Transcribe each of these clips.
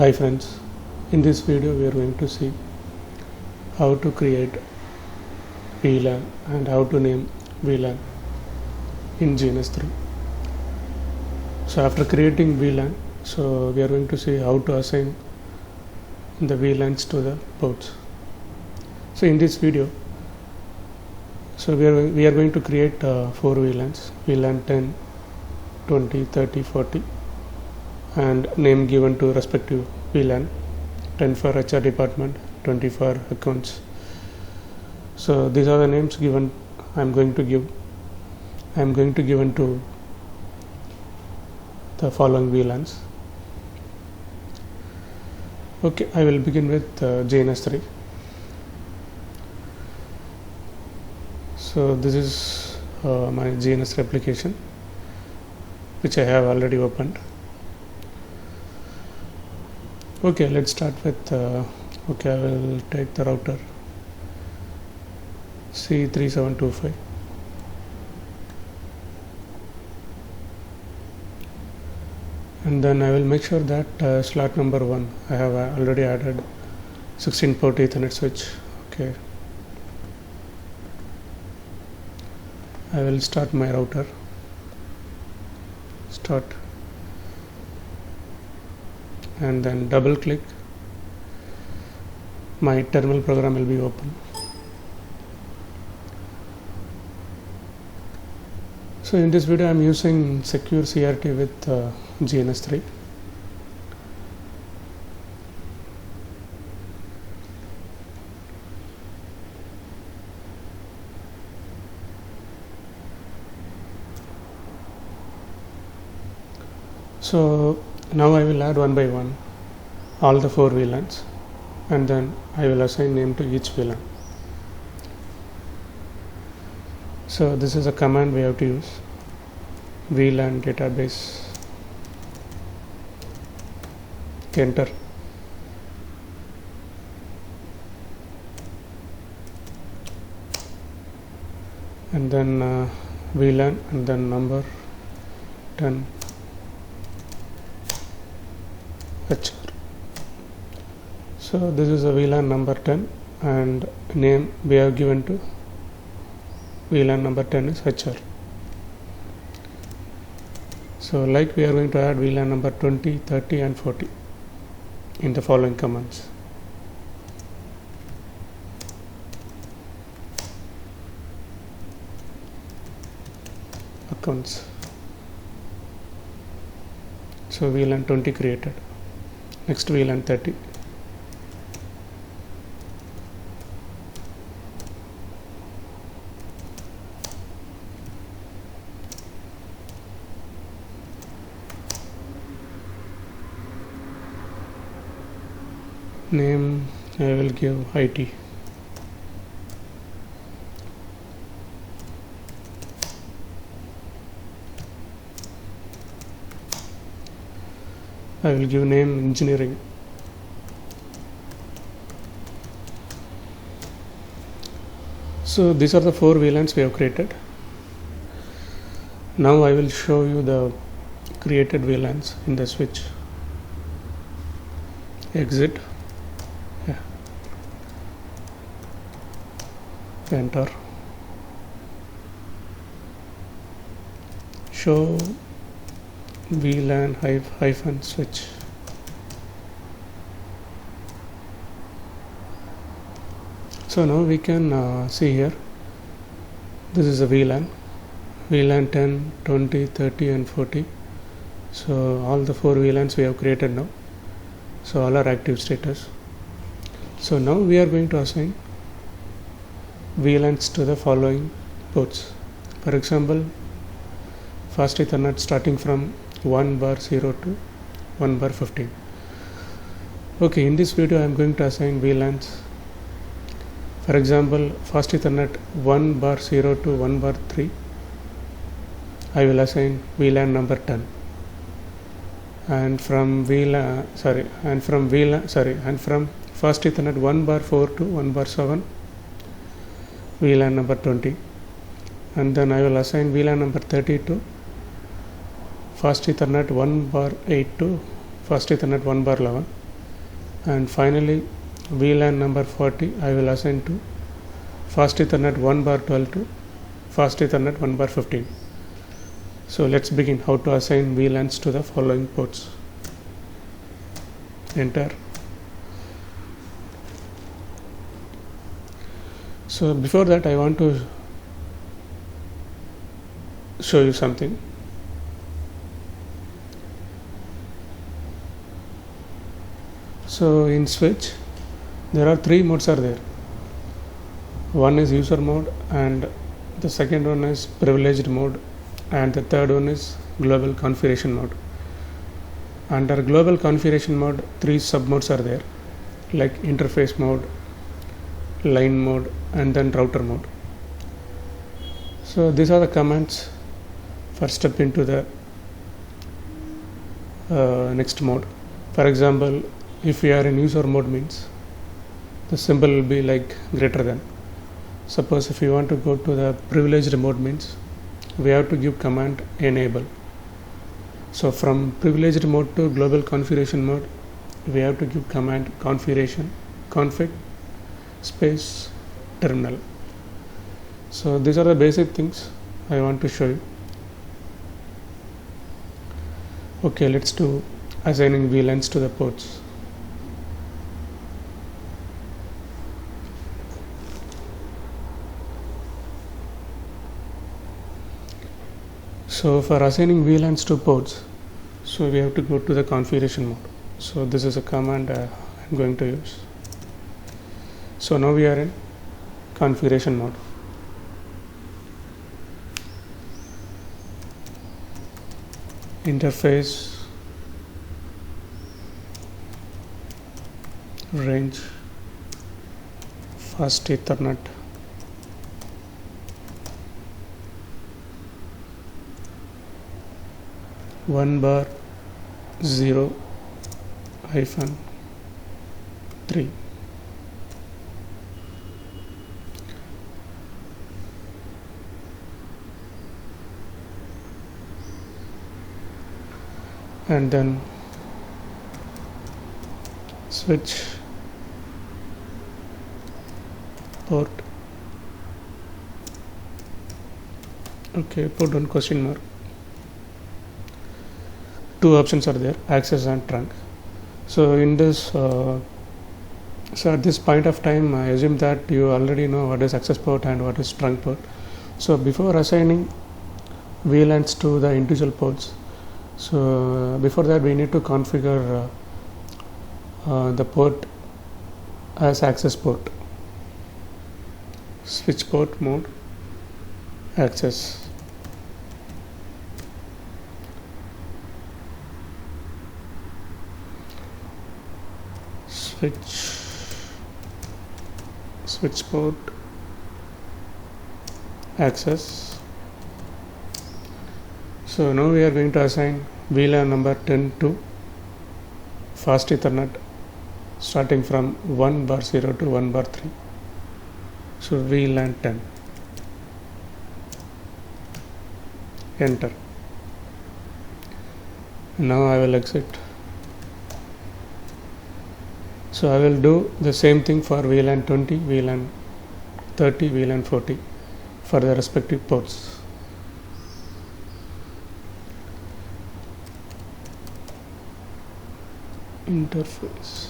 Hi friends, in this video we are going to see how to create VLAN and how to name VLAN in GNS3. So after creating VLAN, we are going to see how to assign the VLANs to the ports. So in this video, we are going to create 4 VLANs, VLAN 10, 20, 30, 40, and name given to respective VLAN, 10 for HR department, 20 for accounts. So these are the names given. I'm going to give into the following VLANs. Okay, I will begin with GNS3. So this is my GNS application, which I have already opened. Okay, let's start with okay, I will take the router C3725, and then I will make sure that slot number 1 I have already added 16 port Ethernet switch. Okay, I will start my router. Start, and then double click. My terminal program will be open. So in this video I am using secure CRT with GNS3. So now I will add one by one all the 4 VLANs, and then I will assign name to each VLAN. So this is a command we have to use: VLAN database, enter, and then VLAN and then number 10 HR. So this is a VLAN number 10, and name we have given to VLAN number 10 is HR. So like we are going to add VLAN number 20, 30 and 40 in the following commands. Accounts. So VLAN 20 created. Next VLAN 30. Name I will give IT. I will give name engineering. So these are the 4 VLANs we have created. Now I will show you the created VLANs in the switch. Exit. Enter. Show VLAN hyphen switch. So now we can see here, this is a VLAN 10, 20, 30 and 40. So all the 4 VLANs we have created now. So all are active status. So now we are going to assign VLANs to the following ports. For example, fast Ethernet starting from 1/0 to 1/15. Okay, in this video I am going to assign VLANs. For example, fast Ethernet 1/0 to 1/3. I will assign VLAN number 10. And from fast Ethernet 1/4 to 1/7, VLAN number 20, and then I will assign VLAN number 30 to fast Ethernet 1/8 to fast Ethernet 1/11, and finally VLAN number 40 I will assign to fast Ethernet 1 bar 12 to fast Ethernet 1 bar 15. So let's begin how to assign VLANs to the following ports. Enter. So before that I want to show you something. So in switch there are three modes are there. One is user mode, and the second one is privileged mode, and the third one is global configuration mode. Under global configuration mode, three sub modes are there, like interface mode, line mode, and then router mode. So these are the commands for step into the next mode. For example, if we are in user mode means the symbol will be like greater than. Suppose if you want to go to the privileged mode means we have to give command enable. So from privileged mode to global configuration mode we have to give command configuration config space terminal. So these are the basic things I want to show you. Okay, let's do assigning VLANs to the ports. So for assigning VLANs to ports, so we have to go to the configuration mode. So this is a command I'm going to use. So now we are in configuration mode. Interface, range, fast Ethernet, one bar 0 hyphen 3. And then switch port. Okay, put on question mark. Two options are there, access and trunk. So in this so at this point of time I assume that you already know what is access port and what is trunk port. So before assigning VLANs to the individual ports, so before that we need to configure the port as access port. Switch port mode access. Switch port access. So now we are going to assign VLAN number 10 to fast Ethernet starting from 1 bar 0 to 1 bar 3. So VLAN 10. Enter. Now I will exit. So I will do the same thing for VLAN 20, VLAN 30, VLAN 40 for the respective ports. Interface.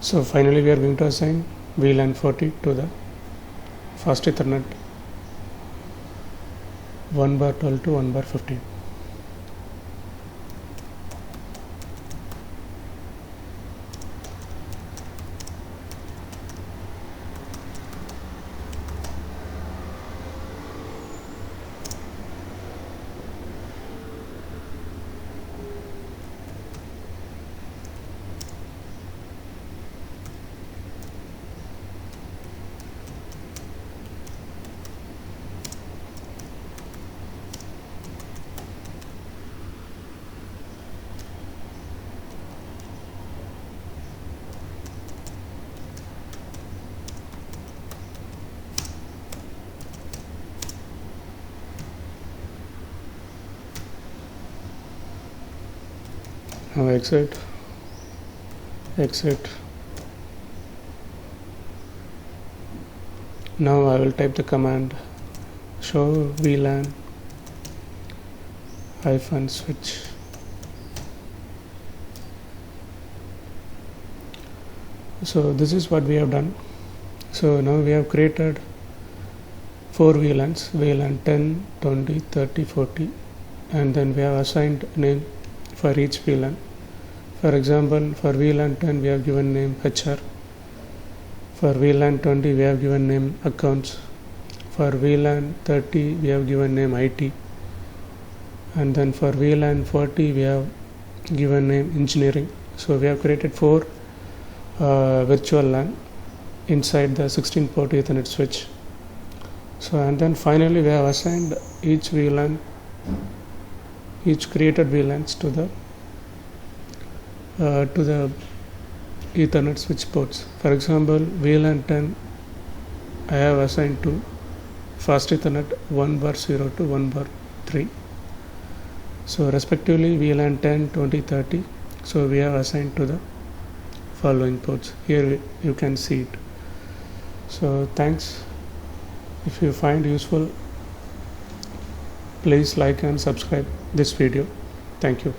So finally we are going to assign VLAN 40 to the fast Ethernet 1 bar 12 to 1 bar 15. Now exit. Now I will type the command show VLAN -switch. So this is what we have done. So now we have created 4 VLANs, VLAN 10, 20, 30, 40, and then we have assigned name for each VLAN. For example, for VLAN 10 we have given name HR. For VLAN 20 we have given name accounts. For VLAN 30 we have given name IT. And then for VLAN 40 we have given name engineering. So we have created 4 virtual LAN inside the 16 port Ethernet switch. So and then finally we have assigned each VLAN, each created VLANs to the Ethernet switch ports. For example, VLAN 10 I have assigned to fast Ethernet 1 bar 0 to 1 bar 3. So respectively VLAN 10, 20, 30. So we have assigned to the following ports. Here you can see it. So thanks. If you find useful, please like and subscribe this video. Thank you.